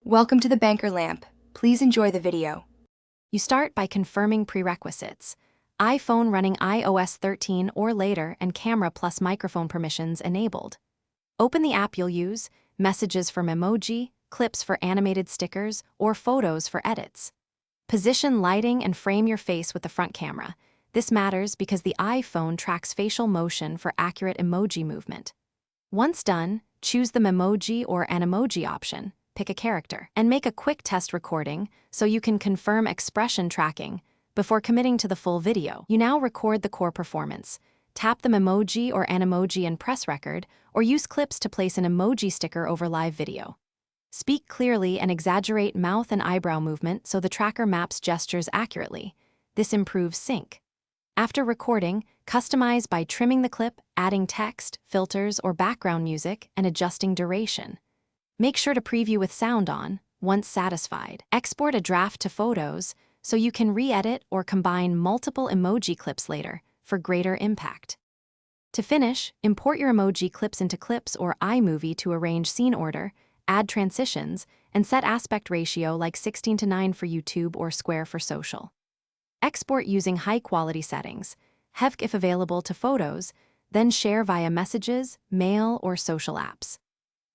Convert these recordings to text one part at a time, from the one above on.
Welcome to the Banker Lamp. Please enjoy the video. You start by confirming prerequisites. iPhone running iOS 13 or later and camera plus microphone permissions enabled. Open the app you'll use, messages from Emoji, clips for animated stickers, or photos for edits. Position lighting and frame your face with the front camera. This matters because the iPhone tracks facial motion for accurate emoji movement. Once done, choose the Memoji or an emoji option. Pick a character, and make a quick test recording so you can confirm expression tracking before committing to the full video. You now record the core performance. Tap the Memoji or an emoji and press record, or use clips to place an emoji sticker over live video. Speak clearly and exaggerate mouth and eyebrow movement so the tracker maps gestures accurately. This improves sync. After recording, customize by trimming the clip, adding text, filters, or background music, and adjusting duration. Make sure to preview with sound on, once satisfied. Export a draft to Photos so you can re-edit or combine multiple emoji clips later for greater impact. To finish, import your emoji clips into Clips or iMovie to arrange scene order, add transitions, and set aspect ratio like 16:9 for YouTube or square for social. Export using high-quality settings. HEVC if available to Photos, then share via messages, mail, or social apps.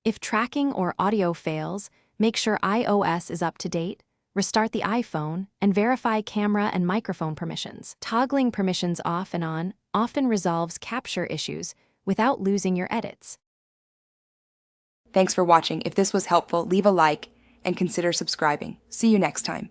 If tracking or audio fails, make sure iOS is up to date, restart the iPhone, and verify camera and microphone permissions. Toggling permissions off and on often resolves capture issues without losing your edits. Thanks for watching. If this was helpful, leave a like and consider subscribing. See you next time.